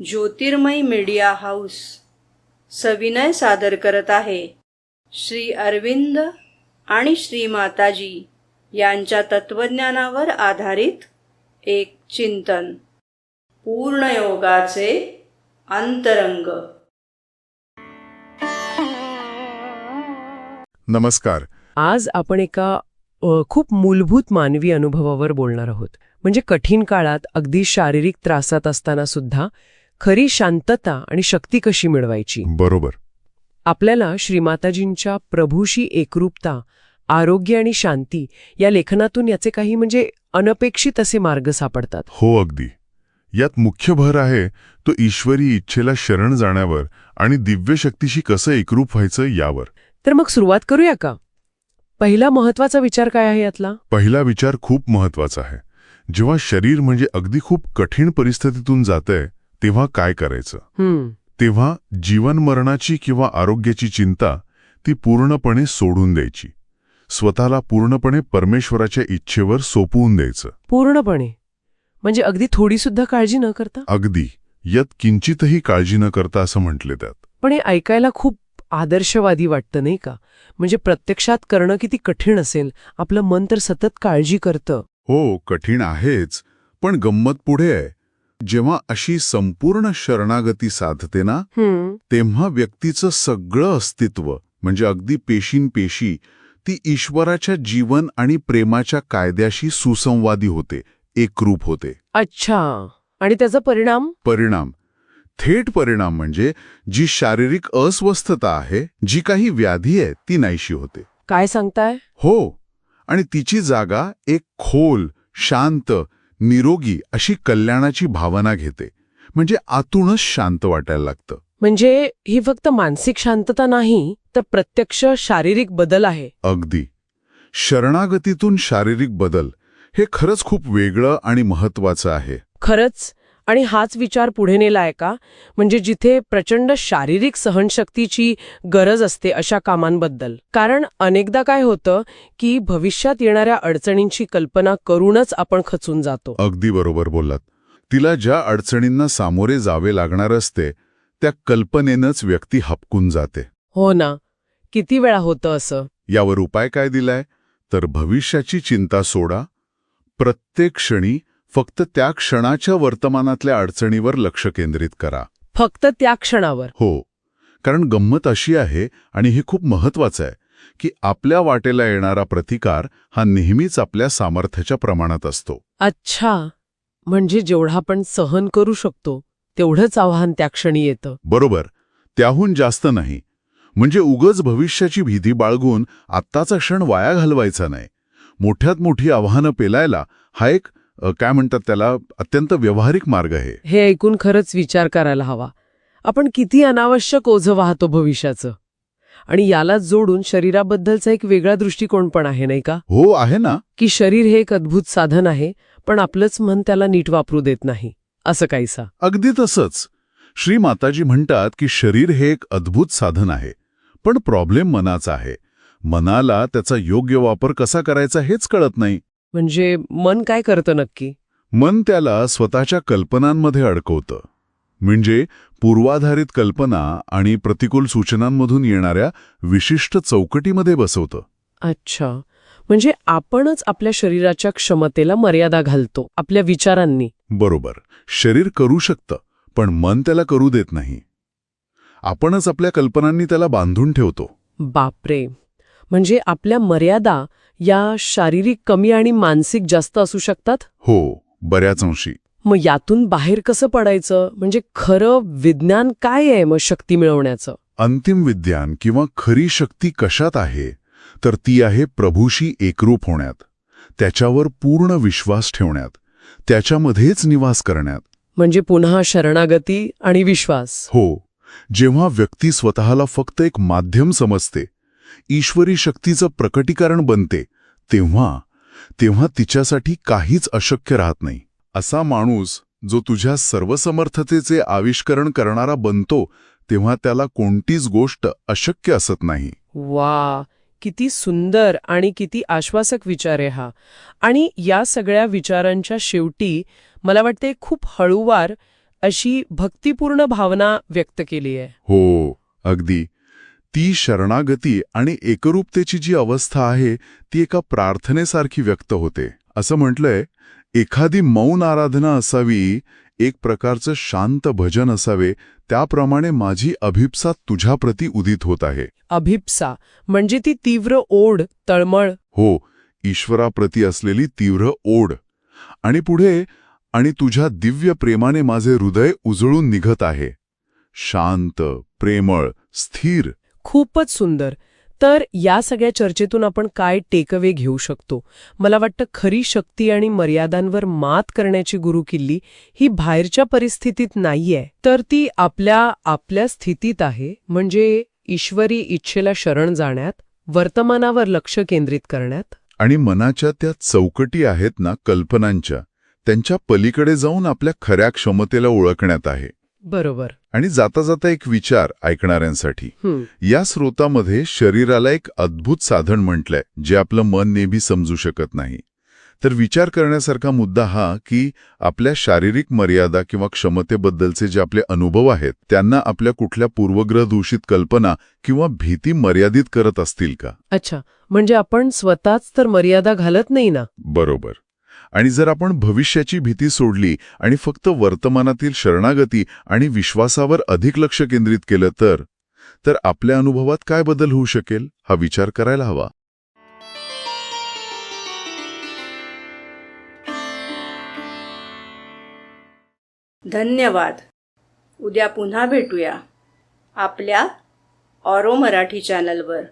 ज्योतिर्मय media house सविनय सादर करत आहे श्री अरविंद आणि श्री माताजी यांच्या तत्वज्ञानावर आधारित एक चिंतन, पूर्णयोगाचे अंतरंग. नमस्कार. आज आपण एका खूप मूलभूत मानवी अनुभवावर बोलणार आहोत. म्हणजे कठीण काळात अगदी शारीरिक त्रासात असताना सुद्धा खरी शांतता आणि शक्ती कशी मिळवायची. बरोबर. आपल्याला श्रीमाताजींच्या प्रभूशी एकरूपता, आरोग्य आणि शांती या लेखनातून याचे काही म्हणजे अनपेक्षित असे मार्ग सापडतात. हो, अगदी. यात मुख्य भर आहे तो ईश्वरी इच्छेला शरण जाण्यावर आणि दिव्य शक्तीशी कसं एकरूप व्हायचं यावर. तर मग सुरुवात करूया का? पहिला महत्वाचा विचार काय आहे यातला? पहिला विचार खूप महत्वाचा आहे. जेव्हा शरीर म्हणजे अगदी खूप कठीण परिस्थितीतून जातंय तेव्हा काय करायचं. तेव्हा जीवन मरणाची किंवा आरोग्याची चिंता ती पूर्णपणे सोडून द्यायची. स्वतःला पूर्णपणे परमेश्वराच्या इच्छेवर सोपवून द्यायचं. पूर्णपणे म्हणजे अगदी थोडी सुद्धा काळजी न करता? अगदी. यात किंचितही काळजी न करता असं म्हटले त्यात. पण हे ऐकायला खूप आदर्शवादी वाटतं नाही का? म्हणजे प्रत्यक्षात करणं किती कठीण असेल. आपलं मन तर सतत काळजी करतं. हो, कठीण आहेच. पण गंमत पुढे आहे. जेव्हा अशी संपूर्ण शरणागती साधते ना, तेव्हा व्यक्तीचं सगळं अस्तित्व म्हणजे अगदी पेशींपेशी ती ईश्वराच्या जीवन आणि प्रेमाच्या कायद्याशी सुसंवादी होते, एकरूप होते. अच्छा. आणि त्याचा परिणाम थेट परिणाम म्हणजे जी शारीरिक अस्वस्थता आहे, जी काही व्याधी आहे, ती नाहीशी होते. काय सांगताय? हो. आणि तिची जागा एक खोल, शांत, निरोगी अशी कल्याणाची भावना घेते. म्हणजे आतूनच शांत वाटायला लागतं. म्हणजे ही फक्त मानसिक शांतता नाही, तर प्रत्यक्ष शारीरिक बदल आहे. अगदी. शरणागतीतून शारीरिक बदल हे खरंच खूप वेगळं आणि महत्वाचं आहे. खरंच. आणि हाच विचार पुढे नेलाय का? म्हणजे जिथे प्रचंड शारीरिक सहनशक्तीची गरज असते अशा कामांबद्दल. कारण अनेकदा काय होतं की भविष्यात येणाऱ्या अडचणींची कल्पना करूनच आपण खचून जातो. अगदी बरोबर बोललात. तिला ज्या अडचणींना सामोरे जावे लागणार असते त्या कल्पनेनंच व्यक्ती हबकून जाते. हो ना. किती वेळा होतं असं? यावर उपाय काय दिलाय? तर भविष्याची चिंता सोडा. प्रत्येक क्षणी फक्त त्या क्षणाच्या वर्तमानातल्या अडचणीवर लक्ष केंद्रित करा. फक्त त्या क्षणावर? हो. कारण गंमत अशी आहे, आणि हे खूप महत्वाचं आहे, की आपल्या वाटेला येणारा प्रतिकार हा नेहमीच आपल्या सामर्थ्याच्या प्रमाणात असतो. अच्छा. म्हणजे जेवढा आपण सहन करू शकतो तेवढंच आव्हान त्या क्षणी येतं. बरोबर. त्याहून जास्त नाही. म्हणजे उगाच भविष्याची भीती बाळगून आत्ताचा क्षण वाया घालवायचा नाही. मोठ्यात मोठी आव्हानं पेलायला हा एक काय म्हणतात त्याला अत्यंत व्यावहारिक मार्ग आहे. हे ऐकून खरंच विचार करायला हवा. आपण किती अनावश्यक ओझं वाहतो भविष्याचं. आणि याला जोडून शरीराबद्दलचा एक वेगळा दृष्टिकोन पण आहे नाही का? हो, आहे ना. की शरीर हे एक अद्भुत साधन आहे, पण आपलंच मन त्याला नीट वापरू देत नाही, असं काहीसा. अगदी तसंच. श्री माताजी म्हणतात की शरीर हे एक अद्भुत साधन आहे, पण प्रॉब्लेम मनाचा आहे. मनाला त्याचा योग्य वापर कसा करायचा हेच कळत नाही. म्हणजे मन काय करतं नक्की? मन त्याला स्वतःच्या कल्पनांमध्ये अडकवतं. म्हणजे पूर्वाधारित कल्पना आणि प्रतिकूल सूचनांमधून येणाऱ्या विशिष्ट चौकटीमध्ये बसवतं. अच्छा. म्हणजे आपणच आपल्या शरीराच्या क्षमतेला मर्यादा घालतो आपल्या विचारांनी. बरोबर. शरीर करू शकतं, पण मन त्याला करू देत नाही. आपणच आपल्या कल्पनांनी त्याला बांधून ठेवतो. बापरे. म्हणजे आपल्या मर्यादा या शारीरिक कमी आणि मानसिक जास्त असू शकतात? हो, बऱ्याच अंशी. मग यातून बाहेर कसं पडायचं? म्हणजे खरं विज्ञान काय आहे मग शक्ती मिळवण्याचं? अंतिम विज्ञान किंवा खरी शक्ती कशात आहे? तर ती आहे प्रभूशी एकरूप होण्यात, त्याच्यावर पूर्ण विश्वास ठेवण्यात, त्याच्यामध्येच निवास करण्यात. म्हणजे पुन्हा शरणागती आणि विश्वास. हो. जेव्हा व्यक्ती स्वतःला फक्त एक माध्यम समजते, ईश्वरी शक्तीचं प्रकटीकरण बनते, तेव्हा तिच्यासाठी काहीच अशक्य राहत नाही. असा माणूस जो तुझ्या सर्वसमर्थतेचे आविष्करण करणारा बनतो, तेव्हा त्याला कोणतीच गोष्ट अशक्य असत नाही. वा, किती सुंदर आणि किती आश्वासक विचार आहे हा. आणि या सगळ्या विचारांच्या शेवटी मला वाटते खूप हळूवार अशी भक्तिपूर्ण भावना व्यक्त केली आहे. हो, अगदी. ती शरणागती आणि एकरूपतेची जी अवस्था आहे ती एका प्रार्थनेसारखी व्यक्त होते. असं म्हटलंय, एखादी मौन आराधना असावी, एक प्रकारचं शांत भजन असावे, त्याप्रमाणे माझी अभिप्सा तुझ्याप्रती उदित होत आहे. अभिप्सा म्हणजे ती तीव्र ओढ, तळमळ. हो, ईश्वराप्रती असलेली तीव्र ओढ. आणि पुढे, आणि तुझ्या दिव्य प्रेमाने माझे हृदय उजळून निघत आहे. शांत, प्रेमळ, स्थिर. खूपच सुंदर. तर या सगळ्या चर्चेतून आपण काय टेकअवे घेऊ शकतो? मला वाटतं खरी शक्ती आणि मर्यादांवर मात करण्याची गुरुकिल्ली ही बाहेरच्या परिस्थितीत नाहीये, तर ती आपल्या स्थितीत आहे. म्हणजे ईश्वरी इच्छेला शरण जाण्यात, वर्तमानावर लक्ष केंद्रित करण्यात. आणि मनाच्या त्या चौकटी आहेत ना कल्पनांच्या, त्यांच्या पलीकडे जाऊन आपल्या खऱ्या क्षमतेला ओळखण्यात आहे. बरोबर. आणि जाता जाता एक विचार ऐकणाऱ्यांसाठी. या स्रोतामध्ये शरीराला एक अद्भुत साधन म्हटलंय, जे आपलं मन नेहमी समजू शकत नाही. तर विचार करण्यासारखा मुद्दा हा की आपल्या शारीरिक मर्यादा किंवा क्षमतेबद्दलचे जे आपले अनुभव आहेत, त्यांना आपल्या कुठल्या पूर्वग्रह दूषित कल्पना किंवा भीती मर्यादित करत असतील का? अच्छा, म्हणजे आपण स्वतःच तर मर्यादा घालत नाही ना? बरोबर. आणि जर आपण भविष्याची भीती सोडली आणि फक्त वर्तमानातील शरणागती आणि विश्वासावर अधिक लक्ष केंद्रित केलं तर आपल्या अनुभवात काय बदल होऊ शकेल, हा विचार करायला हवा. धन्यवाद. उद्या पुन्हा भेटूया आपल्या ऑरो मराठी चॅनलवर.